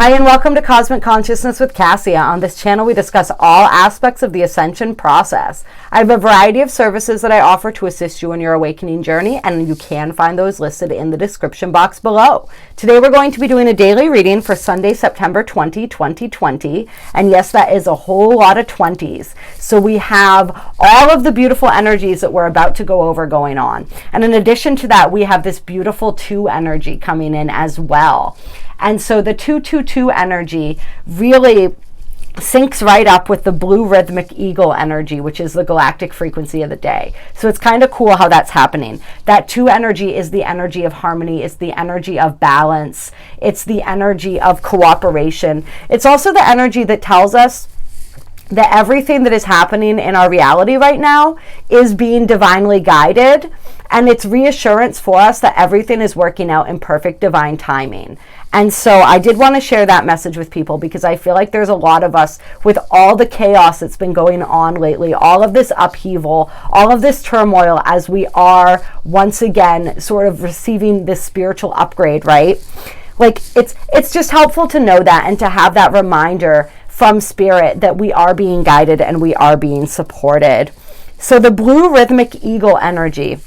Hi, and welcome to Cosmic Consciousness with Cassia. On this channel, we discuss all aspects of the ascension process. I have a variety of services that I offer to assist you in your awakening journey, and you can find those listed in the description box below. Today, we're going to be doing a daily reading for Sunday, September 20, 2020. And yes, that is a whole lot of 20s. So we have all of the beautiful energies that we're about to go over going on. And in addition to that, we have this beautiful 2 energy coming in as well. And so the 222 energy really syncs right up with the blue rhythmic eagle energy, which is the galactic frequency of the day. So it's kind of cool how that's happening. That 2 energy is the energy of harmony. It's the energy of balance. It's the energy of cooperation. It's also the energy that tells us that everything that is happening in our reality right now is being divinely guided. And it's reassurance for us that everything is working out in perfect divine timing. And so I did want to share that message with people because I feel like there's a lot of us with all the chaos that's been going on lately, all of this upheaval, all of this turmoil as we are once again sort of receiving this spiritual upgrade, right? Like it's just helpful to know that and to have that reminder from spirit that we are being guided and we are being supported. So the blue rhythmic eagle energy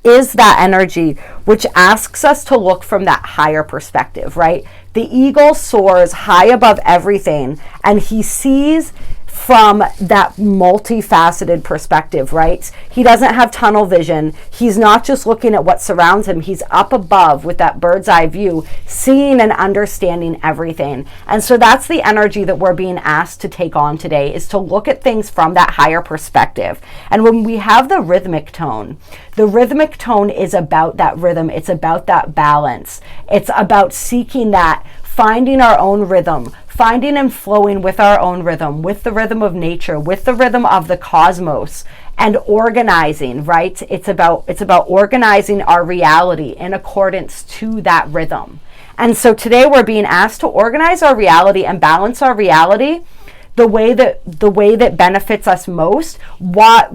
is that energy which asks us to look from that higher perspective, right? The eagle soars high above everything and he sees from that multifaceted perspective, right? He doesn't have tunnel vision. He's not just looking at what surrounds him. He's up above with that bird's eye view, seeing and understanding everything. And so that's the energy that we're being asked to take on today, is to look at things from that higher perspective. And when we have the rhythmic tone is about that rhythm. It's about that balance. It's about seeking that, finding our own rhythm, finding and flowing with our own rhythm, with the rhythm of nature, with the rhythm of the cosmos, and organizing, right? It's about organizing our reality in accordance to that rhythm. And so today we're being asked to organize our reality and balance our reality the way that benefits us most,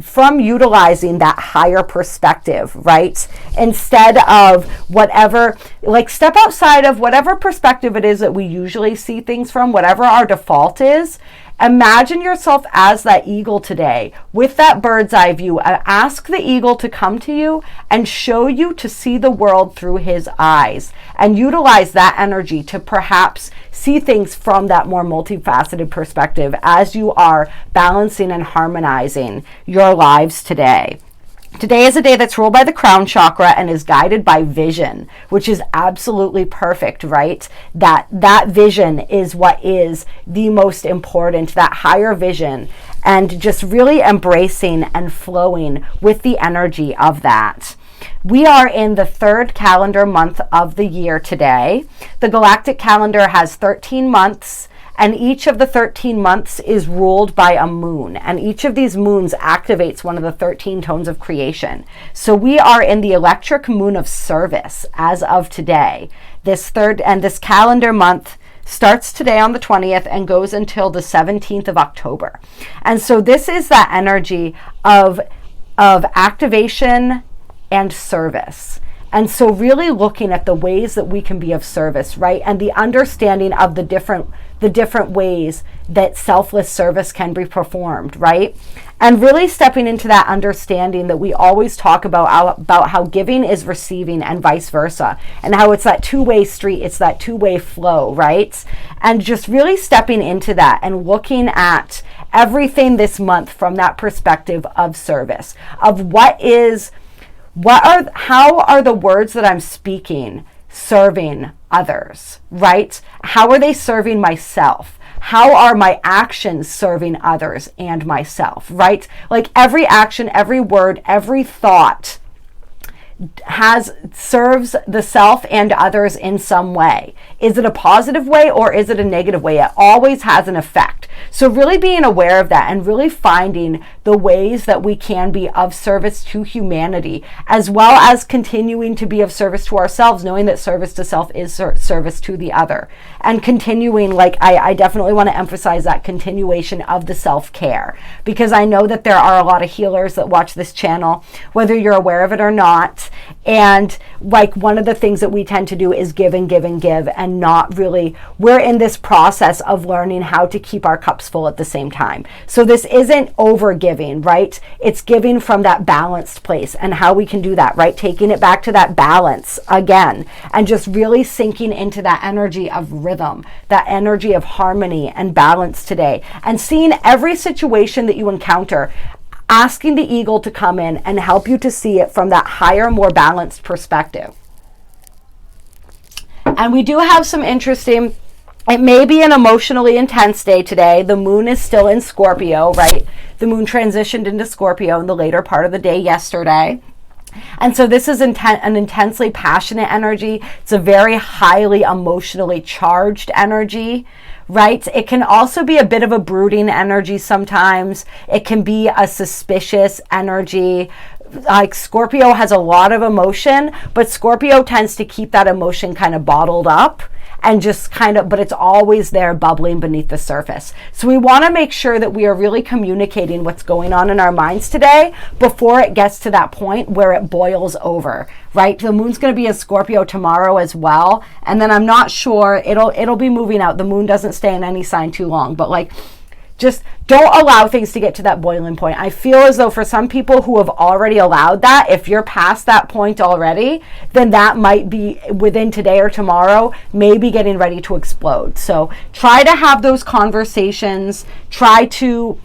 from utilizing that higher perspective, right? Instead of whatever, like step outside of whatever perspective it is that we usually see things from, whatever our default is. Imagine yourself as that eagle today with that bird's eye view. Ask the eagle to come to you and show you to see the world through his eyes, and utilize that energy to perhaps see things from that more multifaceted perspective as you are balancing and harmonizing your lives today. Today is a day that's ruled by the crown chakra and is guided by vision, which is absolutely perfect, right? That vision is what is the most important, that higher vision, and just really embracing and flowing with the energy of that. We are in the 3rd calendar month of the year today. The galactic calendar has 13 months. And each of the 13 months is ruled by a moon. And each of these moons activates one of the 13 tones of creation. So we are in the electric moon of service as of today. This calendar month starts today on the 20th and goes until the 17th of October. And so this is that energy of activation and service. And so really looking at the ways that we can be of service, right? And the understanding of the different ways that selfless service can be performed, right? And really stepping into that understanding that we always talk about how giving is receiving and vice versa, and how it's that two-way street, it's that two-way flow, right? And just really stepping into that and looking at everything this month from that perspective of service, of how are the words that I'm speaking serving others, right? How are they serving myself? How are my actions serving others and myself, right? Like every action, every word, every thought serves the self and others in some way. Is it a positive way or is it a negative way? It always has an effect. So really being aware of that and really finding the ways that we can be of service to humanity, as well as continuing to be of service to ourselves, knowing that service to self is service to the other. And continuing, like I definitely want to emphasize that continuation of the self-care, because I know that there are a lot of healers that watch this channel, whether you're aware of it or not. And like one of the things that we tend to do is give and give and give, and not really, we're in this process of learning how to keep our cups full at the same time. So this isn't over giving, right? It's giving from that balanced place, and how we can do that, right? Taking it back to that balance again, and just really sinking into that energy of rhythm, that energy of harmony and balance today, and seeing every situation that you encounter, asking the eagle to come in and help you to see it from that higher, more balanced perspective. And we do have some interesting, it may be an emotionally intense day today. The moon is still in Scorpio, right? The moon transitioned into Scorpio in the later part of the day yesterday. And so this is an intensely passionate energy. It's a very highly emotionally charged energy, right? It can also be a bit of a brooding energy sometimes. It can be a suspicious energy. Like Scorpio has a lot of emotion, but Scorpio tends to keep that emotion kind of bottled up, and just kind of, but it's always there bubbling beneath the surface. So we want to make sure that we are really communicating what's going on in our minds today before it gets to that point where it boils over, right? The moon's going to be in Scorpio tomorrow as well. And then I'm not sure, it'll be moving out. The moon doesn't stay in any sign too long, but like, just don't allow things to get to that boiling point. I feel as though for some people who have already allowed that, if you're past that point already, then that might be within today or tomorrow, maybe getting ready to explode. So try to have those conversations. Try to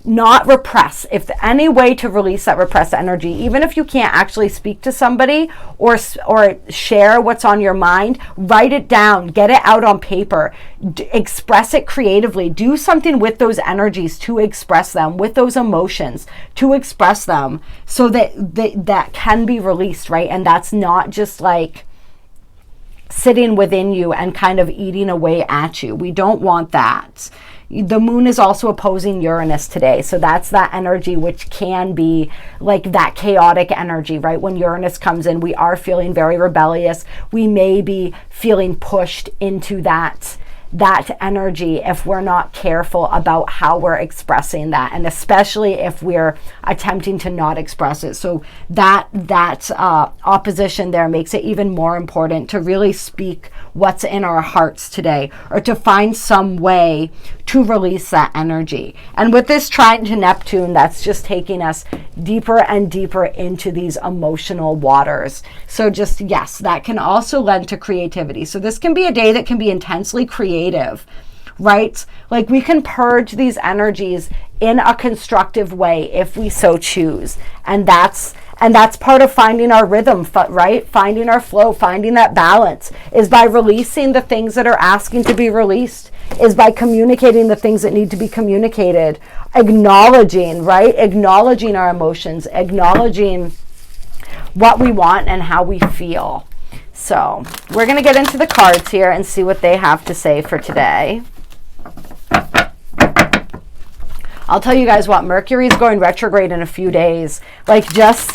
not repress. If any way to release that repressed energy, even if you can't actually speak to somebody or share what's on your mind, write it down, get it out on paper, express it creatively, do something with those energies to express them, with those emotions to express them, so that that can be released, right? And that's not just like sitting within you and kind of eating away at you. We don't want that. The moon is also opposing Uranus today. So that's that energy, which can be like that chaotic energy, right? When Uranus comes in, we are feeling very rebellious. We may be feeling pushed into that energy if we're not careful about how we're expressing that, and especially if we're attempting to not express it. So that opposition there makes it even more important to really speak what's in our hearts today, or to find some way to release that energy. And with this trine to Neptune, that's just taking us deeper and deeper into these emotional waters. So just, yes, that can also lend to creativity. So this can be a day that can be intensely creative, right? Like we can purge these energies in a constructive way if we so choose. And that's part of finding our rhythm, right? Finding our flow, finding that balance is by releasing the things that are asking to be released, is by communicating the things that need to be communicated, acknowledging, right? Acknowledging our emotions, acknowledging what we want and how we feel. So we're going to get into the cards here and see what they have to say for today. I'll tell you guys what, Mercury is going retrograde in a few days. Like just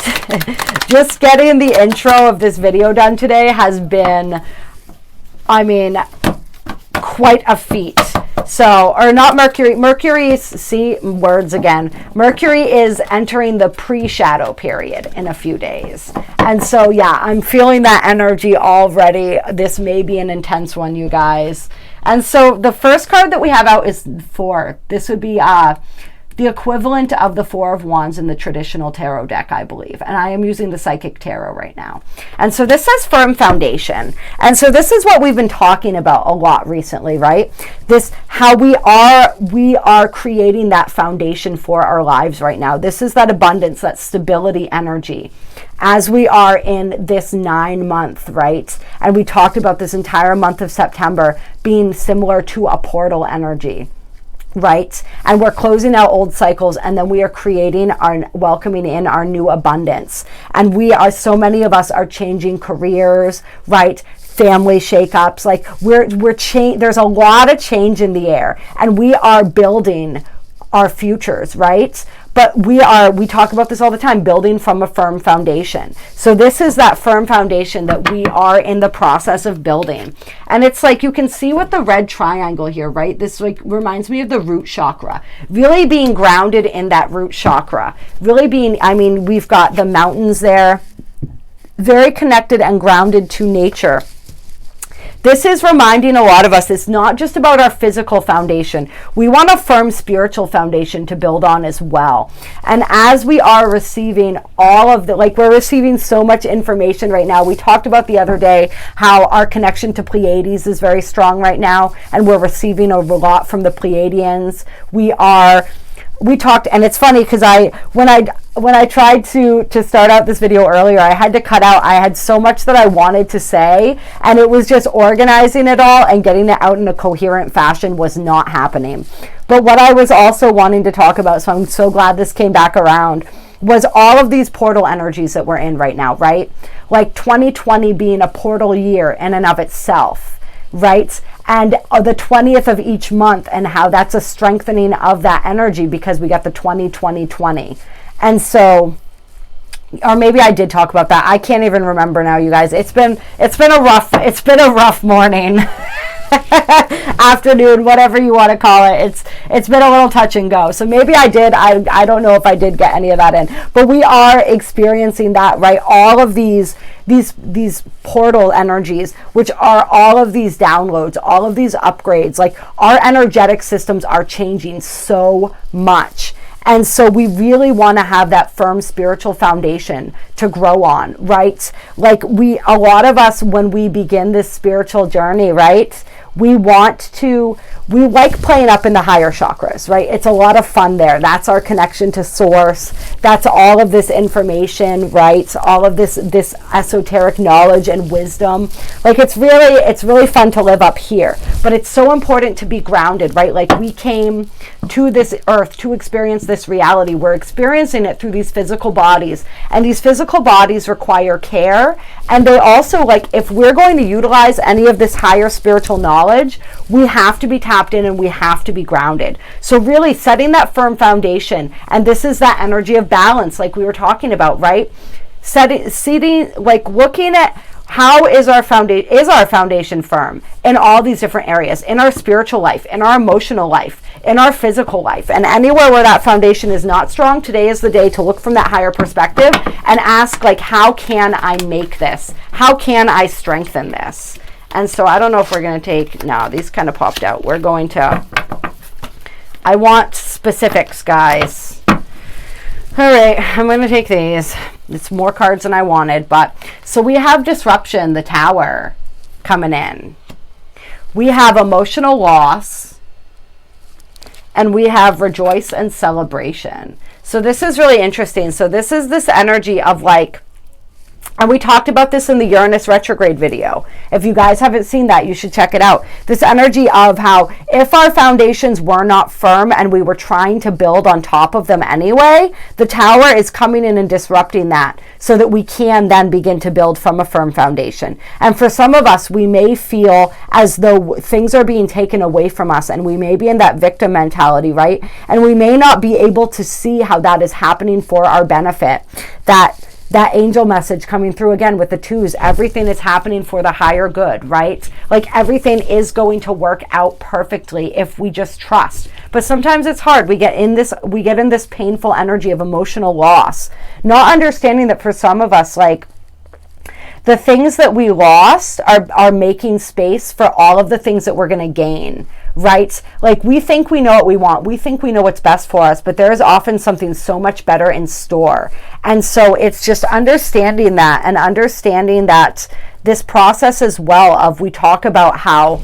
getting the intro of this video done today has been, I mean, quite a feat. So, or not Mercury, see, words again. Mercury is entering the pre-shadow period in a few days. And so, yeah, I'm feeling that energy already. This may be an intense one, you guys. And so the first card that we have out is 4. This would be the equivalent of the 4 of Wands in the traditional tarot deck, I believe. And I am using the Psychic Tarot right now. And so this says firm foundation. And so this is what we've been talking about a lot recently, right? This, how we are creating that foundation for our lives right now. This is that abundance, that stability energy, as we are in this 9 month, right? And we talked about this entire month of September being similar to a portal energy, right? And we're closing out old cycles, and then we are creating welcoming in our new abundance. And so many of us are changing careers, right? Family shakeups, like there's a lot of change in the air, and we are building our futures, right? But we talk about this all the time, building from a firm foundation. So this is that firm foundation that we are in the process of building. And it's like, you can see with the red triangle here, right? This like reminds me of the root chakra, really being grounded in that root chakra, really being, I mean, we've got the mountains there very connected and grounded to nature. This is reminding a lot of us it's not just about our physical foundation. We want a firm spiritual foundation to build on as well. And as we are receiving all of the, like, we're receiving so much information right now. We talked about the other day how our connection to Pleiades is very strong right now, and we're receiving a lot from the Pleiadians. We talked, and it's funny because when I tried to start out this video earlier, I had to cut out. I had so much that I wanted to say, and it was just organizing it all and getting it out in a coherent fashion was not happening. But what I was also wanting to talk about, so I'm so glad this came back around, was all of these portal energies that we're in right now, right? Like 2020 being a portal year in and of itself, right? And the 20th of each month, and how that's a strengthening of that energy because we got the 20-20-20. And so, or maybe I did talk about that. I can't even remember now, you guys. It's been a rough morning. Afternoon, whatever you want to call it. It's been a little touch and go. So maybe I did. I don't know if I did get any of that in. But we are experiencing that, right? All of these portal energies, which are all of these downloads, all of these upgrades. Like, our energetic systems are changing so much. And so we really want to have that firm spiritual foundation to grow on, right? Like, a lot of us, when we begin this spiritual journey, right, we like playing up in the higher chakras, right? It's a lot of fun there. That's our connection to source. That's all of this information, right? All of this esoteric knowledge and wisdom. Like, it's really fun to live up here, but it's so important to be grounded, right? Like, we came to this earth to experience this reality. We're experiencing it through these physical bodies, and these physical bodies require care. And they also, like, if we're going to utilize any of this higher spiritual knowledge, we have to be tapped in and we have to be grounded. So really setting that firm foundation, and this is that energy of balance, like we were talking about, right? Looking at how is our foundation firm in all these different areas, in our spiritual life, in our emotional life, in our physical life. And anywhere where that foundation is not strong, today is the day to look from that higher perspective and ask, like, how can I make this? How can I strengthen this? And so I don't know if we're going to take, no, these kind of popped out. We're going to, I want specifics, guys. All right, I'm going to take these. It's more cards than I wanted, but so we have disruption, the Tower, coming in. We have emotional loss, and we have rejoice and celebration. So this is really interesting. So this is this energy of, like, and we talked about this in the Uranus retrograde video. If you guys haven't seen that, you should check it out. This energy of how if our foundations were not firm and we were trying to build on top of them anyway, the Tower is coming in and disrupting that so that we can then begin to build from a firm foundation. And for some of us, we may feel as though things are being taken away from us, and we may be in that victim mentality, right? And we may not be able to see how that is happening for our benefit. That angel message coming through again with the twos, everything is happening for the higher good, right? Like, everything is going to work out perfectly if we just trust. But sometimes it's hard. We get in this painful energy of emotional loss, not understanding that for some of us, like, the things that we lost are making space for all of the things that we're going to gain, right? Like, we think we know what we want. We think we know what's best for us, but there is often something so much better in store. And so it's just understanding that, and understanding that this process as well of, we talk about how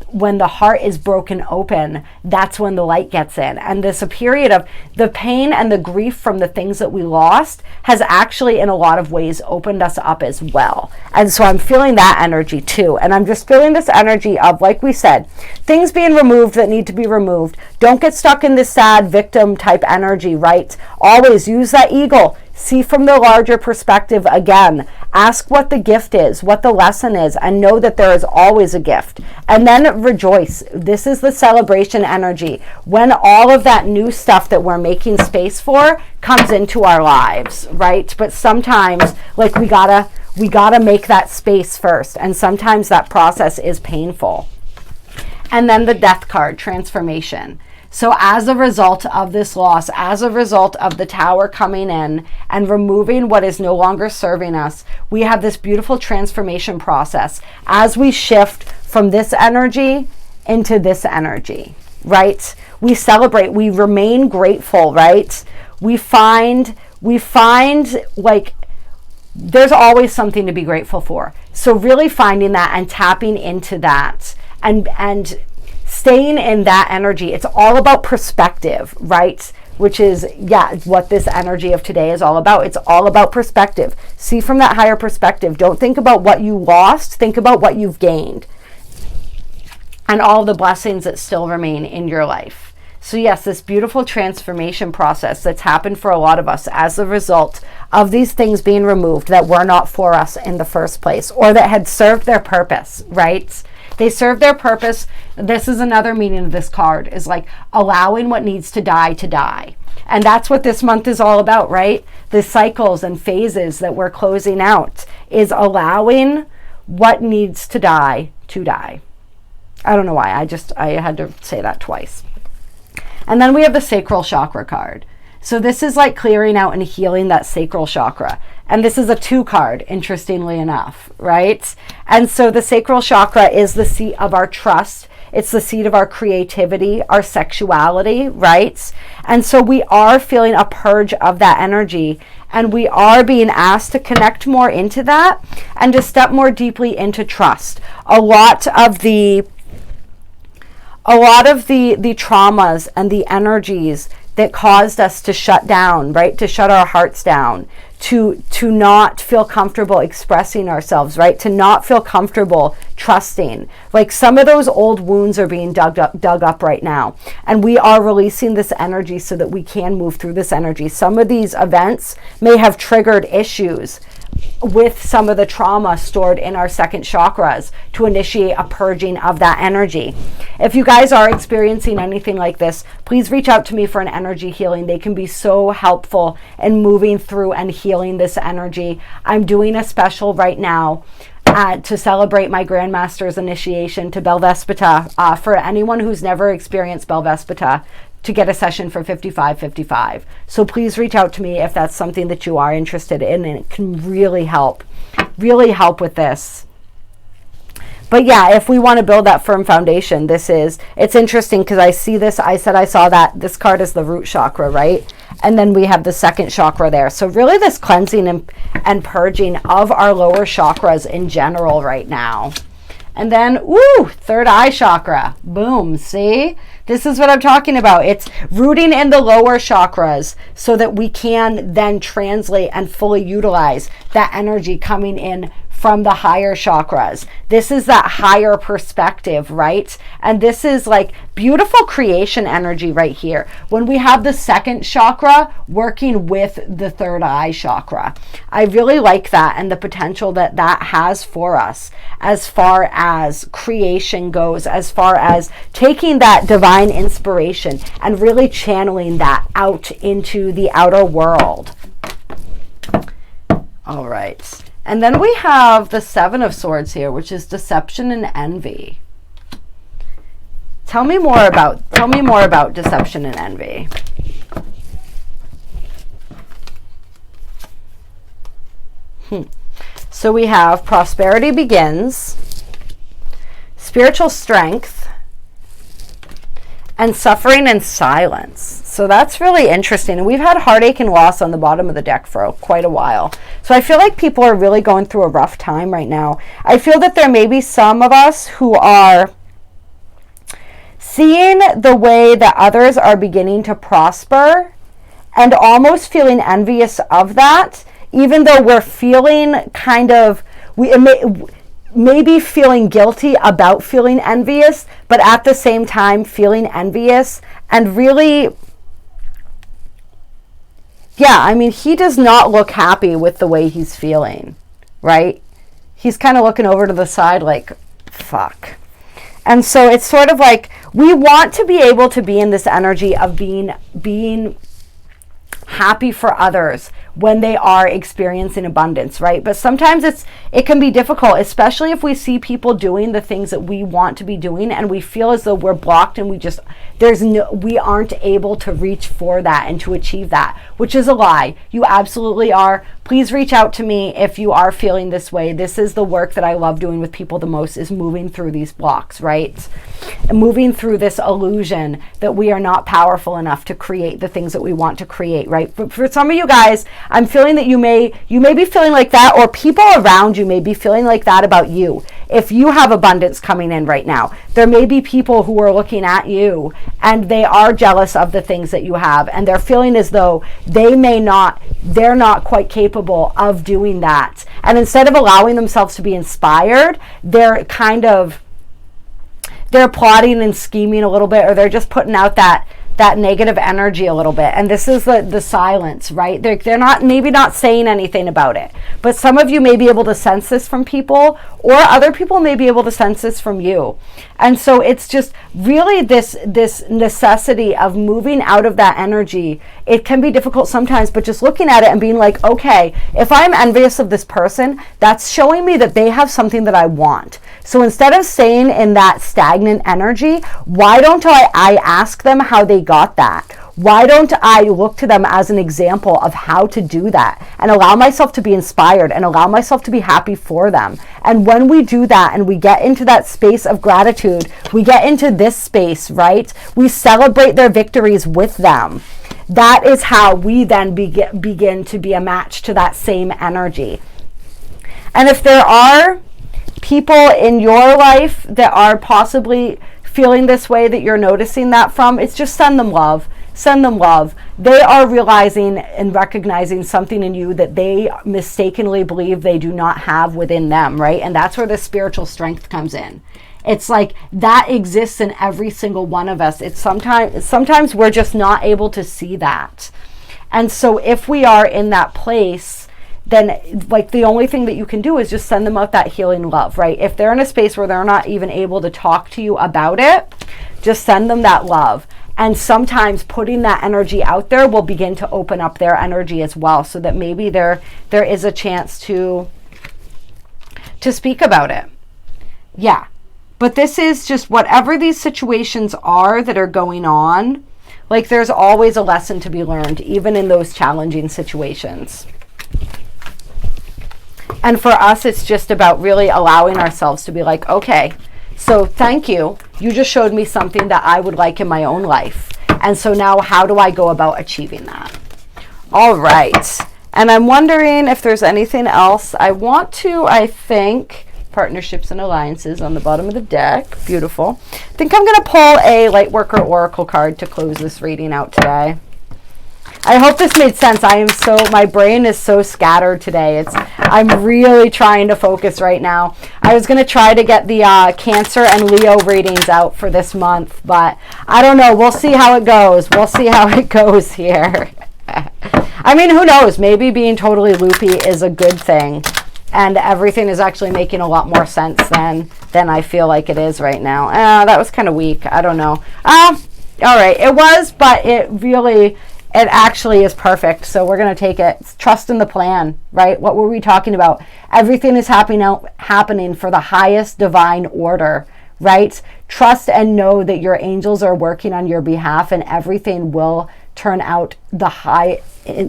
when the heart is broken open, that's when the light gets in. And this a period of the pain and the grief from the things that we lost has actually in a lot of ways opened us up as well. And so I'm feeling that energy too. And I'm just feeling this energy of, like we said, things being removed that need to be removed. Don't get stuck in this sad victim type energy, right? Always use that eagle. See from the larger perspective again. Ask what the gift is, what the lesson is, and know that there is always a gift. And then rejoice. This is the celebration energy. When all of that new stuff that we're making space for comes into our lives, right? But sometimes, like, we gotta make that space first. And sometimes that process is painful. And then the Death card, transformation. So as a result of this loss, as a result of the Tower coming in and removing what is no longer serving us, we have this beautiful transformation process as we shift from this energy into this energy, right? We celebrate, we remain grateful, right? We find like there's always something to be grateful for. So really finding that and tapping into that and staying in that energy. It's all about perspective, right? Which is, what this energy of today is all about. It's all about perspective. See from that higher perspective. Don't think about what you lost. Think about what you've gained and all the blessings that still remain in your life. So yes, this beautiful transformation process that's happened for a lot of us as a result of these things being removed that were not for us in the first place, or that had served their purpose, right? They serve their purpose. This is another meaning of this card, is like allowing what needs to die to die. And that's what this month is all about, right? The cycles and phases that we're closing out is allowing what needs to die to die. I don't know why. I had to say that twice. And then we have the sacral chakra card. So this is like clearing out and healing that sacral chakra. And this is a 2 card, interestingly enough, right? And so the sacral chakra is the seat of our trust. It's the seat of our creativity, our sexuality, right? And so we are feeling a purge of that energy, and we are being asked to connect more into that and to step more deeply into trust. A lot of the traumas and the energies that caused us to shut down, right? To shut our hearts down, to not feel comfortable expressing ourselves, right? To not feel comfortable trusting. Like some of those old wounds are being dug up right now. And we are releasing this energy so that we can move through this energy. Some of these events may have triggered issues with some of the trauma stored in our second chakras to initiate a purging of that energy. If you guys are experiencing anything like this, please reach out to me for an energy healing. They can be so helpful in moving through and healing this energy. I'm doing a special right now to celebrate my Grandmaster's initiation to Belvaspata. For anyone who's never experienced Belvaspata, to get a session for $55.55. So please reach out to me if that's something that you are interested in, and it can really help with this. But yeah, if we want to build that firm foundation, it's interesting because I see this, I saw that this card is the root chakra, right? And then we have the second chakra there. So really this cleansing and purging of our lower chakras in general right now. And then, third eye chakra. Boom, see? This is what I'm talking about. It's rooting in the lower chakras so that we can then translate and fully utilize that energy coming in from the higher chakras. This is that higher perspective, right? And this is like beautiful creation energy right here. When we have the second chakra working with the third eye chakra, I really like that and the potential that that has for us as far as creation goes, as far as taking that divine inspiration and really channeling that out into the outer world. All right. And then we have the Seven of Swords here, which is deception and envy. Tell me more about deception and envy. So we have prosperity begins, spiritual strength, and suffering and silence. So that's really interesting. And we've had heartache and loss on the bottom of the deck for quite a while. So I feel like people are really going through a rough time right now. I feel that there may be some of us who are seeing the way that others are beginning to prosper and almost feeling envious of that, even though we're feeling maybe feeling guilty about feeling envious, but at the same time feeling envious and really, he does not look happy with the way he's feeling, right? He's kind of looking over to the side like, fuck. And so it's sort of like we want to be able to be in this energy of being happy for others when they are experiencing abundance, right? But sometimes it can be difficult, especially if we see people doing the things that we want to be doing and we feel as though we're blocked and we aren't able to reach for that and to achieve that, which is a lie. You absolutely are. Please reach out to me if you are feeling this way. This is the work that I love doing with people the most, is moving through these blocks, right? And moving through this illusion that we are not powerful enough to create the things that we want to create, right? But for some of you guys, I'm feeling that you may be feeling like that, or people around you may be feeling like that about you. If you have abundance coming in right now, there may be people who are looking at you and they are jealous of the things that you have, and they're feeling as though they're not quite capable of doing that. And instead of allowing themselves to be inspired, they're plotting and scheming a little bit, or they're just putting out that negative energy a little bit. And this is the silence, right? They're maybe not saying anything about it, but some of you may be able to sense this from people, or other people may be able to sense this from you. And so it's just really this necessity of moving out of that energy. It can be difficult sometimes, but just looking at it and being like, okay, if I'm envious of this person, that's showing me that they have something that I want. So instead of staying in that stagnant energy, why don't I ask them how they got that? Why don't I look to them as an example of how to do that, and allow myself to be inspired and allow myself to be happy for them? And when we do that and we get into that space of gratitude, we get into this space, right? We celebrate their victories with them. That is how we then begin to be a match to that same energy. And if there are people in your life that are possibly feeling this way, that you're noticing that from, it's just send them love. Send them love. They are realizing and recognizing something in you that they mistakenly believe they do not have within them, right? And that's where the spiritual strength comes in. It's like that exists in every single one of us. It's sometimes we're just not able to see that. And so if we are in that place, then like the only thing that you can do is just send them out that healing love, right? If they're in a space where they're not even able to talk to you about it, just send them that love. And sometimes putting that energy out there will begin to open up their energy as well, so that maybe there is a chance to speak about it. Yeah. But this is just whatever these situations are that are going on, like there's always a lesson to be learned, even in those challenging situations. And for us, it's just about really allowing ourselves to be like, okay, so thank you. You just showed me something that I would like in my own life. And so now how do I go about achieving that? All right. And I'm wondering if there's anything else I think, partnerships and alliances on the bottom of the deck. Beautiful. I think I'm going to pull a Lightworker Oracle card to close this reading out today. I hope this made sense. My brain is so scattered today. I'm really trying to focus right now. I was going to try to get the Cancer and Leo readings out for this month, but I don't know. We'll see how it goes. We'll see how it goes here. I mean, who knows? Maybe being totally loopy is a good thing, and everything is actually making a lot more sense than I feel like it is right now. That was kind of weak. I don't know. All right. It was, but it actually is perfect. So we're going to take it. Trust in the plan, right? What were we talking about? Everything is happening for the highest divine order, right? Trust and know that your angels are working on your behalf, and everything will turn out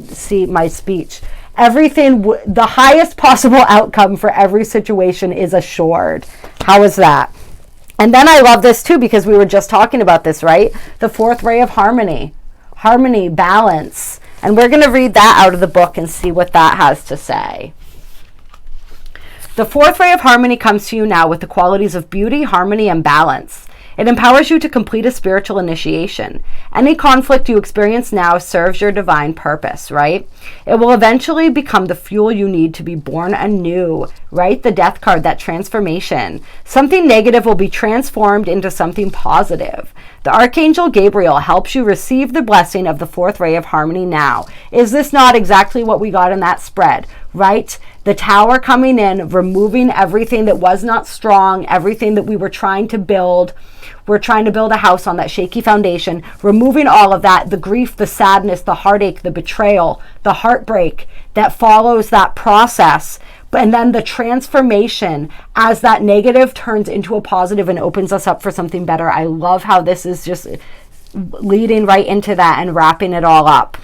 see my speech. The highest possible outcome for every situation is assured. How is that? And then I love this too, because we were just talking about this, right? The fourth ray of harmony, balance. And we're going to read that out of the book and see what that has to say. The fourth ray of harmony comes to you now with the qualities of beauty, harmony, and balance. It empowers you to complete a spiritual initiation. Any conflict you experience now serves your divine purpose, right? It will eventually become the fuel you need to be born anew, right? The death card, that transformation. Something negative will be transformed into something positive. The Archangel Gabriel helps you receive the blessing of the fourth ray of harmony now. Is this not exactly what we got in that spread? right? The Tower coming in, removing everything that was not strong, everything that we were trying to build. We're trying to build a house on that shaky foundation, removing all of that, the grief, the sadness, the heartache, the betrayal, the heartbreak that follows that process. And then the transformation as that negative turns into a positive and opens us up for something better. I love how this is just leading right into that and wrapping it all up.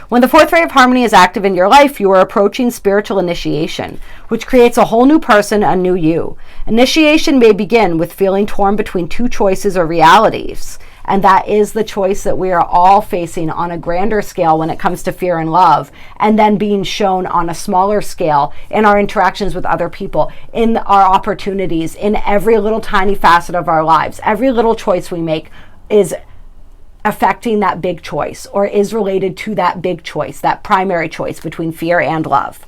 When the fourth ray of harmony is active in your life, you are approaching spiritual initiation, which creates a whole new person, a new you. Initiation may begin with feeling torn between two choices or realities. And that is the choice that we are all facing on a grander scale when it comes to fear and love, and then being shown on a smaller scale in our interactions with other people, in our opportunities, in every little tiny facet of our lives. Every little choice we make is affecting that big choice, or is related to that big choice, that primary choice between fear and love.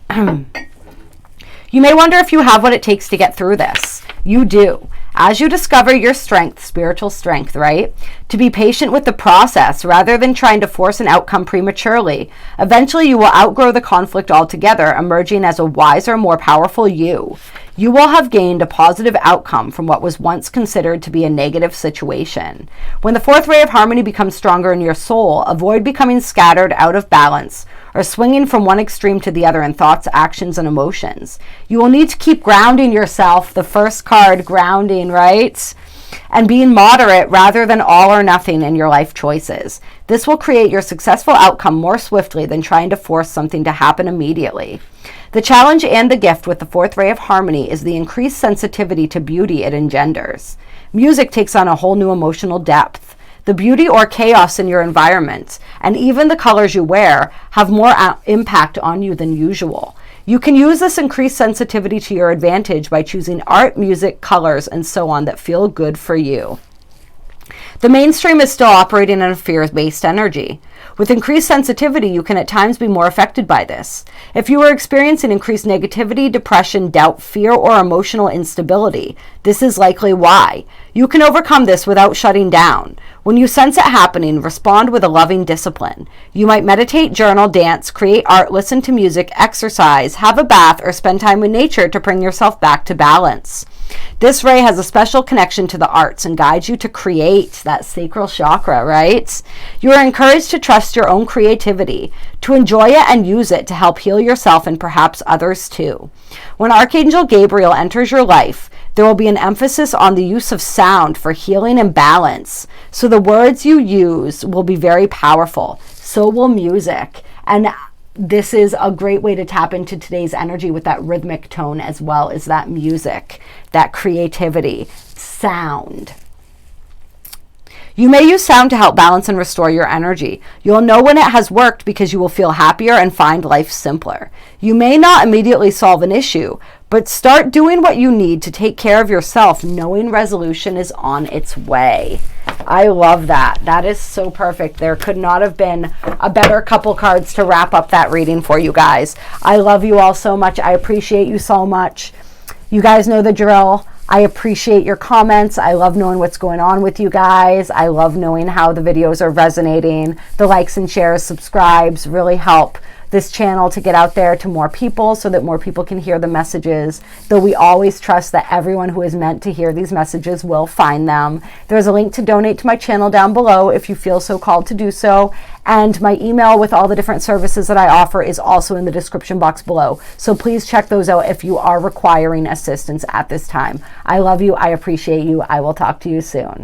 You may wonder if you have what it takes to get through this. You do. As you discover your strength, spiritual strength, right? To be patient with the process rather than trying to force an outcome prematurely. Eventually you will outgrow the conflict altogether, emerging as a wiser, more powerful you. You will have gained a positive outcome from what was once considered to be a negative situation. When the fourth ray of harmony becomes stronger in your soul, avoid becoming scattered, out of balance, or swinging from one extreme to the other in thoughts, actions, and emotions. You will need to keep grounding yourself, the first card, grounding, right? And being moderate rather than all or nothing in your life choices. This will create your successful outcome more swiftly than trying to force something to happen immediately. The challenge and the gift with the fourth ray of harmony is the increased sensitivity to beauty it engenders. Music takes on a whole new emotional depth. The beauty or chaos in your environment, and even the colors you wear, have more impact on you than usual. You can use this increased sensitivity to your advantage by choosing art, music, colors, and so on that feel good for you. The mainstream is still operating in a fear-based energy. With increased sensitivity, you can at times be more affected by this. If you are experiencing increased negativity, depression, doubt, fear, or emotional instability, this is likely why. You can overcome this without shutting down. When you sense it happening, respond with a loving discipline. You might meditate, journal, dance, create art, listen to music, exercise, have a bath, or spend time with nature to bring yourself back to balance. This ray has a special connection to the arts and guides you to create, that sacral chakra, right? You are encouraged to trust your own creativity, to enjoy it and use it to help heal yourself and perhaps others too. When Archangel Gabriel enters your life, there will be an emphasis on the use of sound for healing and balance. So the words you use will be very powerful. So will music. And this is a great way to tap into today's energy with that rhythmic tone, as well as that music, that creativity, sound. You may use sound to help balance and restore your energy. You'll know when it has worked because you will feel happier and find life simpler. You may not immediately solve an issue, but start doing what you need to take care of yourself, knowing resolution is on its way. I love that. That is so perfect. There could not have been a better couple cards to wrap up that reading for you guys. I love you all so much. I appreciate you so much. You guys know the drill. I appreciate your comments. I love knowing what's going on with you guys. I love knowing how the videos are resonating. The likes and shares, subscribes really help this channel to get out there to more people so that more people can hear the messages, though we always trust that everyone who is meant to hear these messages will find them. There's a link to donate to my channel down below if you feel so called to do so, and my email with all the different services that I offer is also in the description box below, so please check those out if you are requiring assistance at this time. I love you. I appreciate you. I will talk to you soon.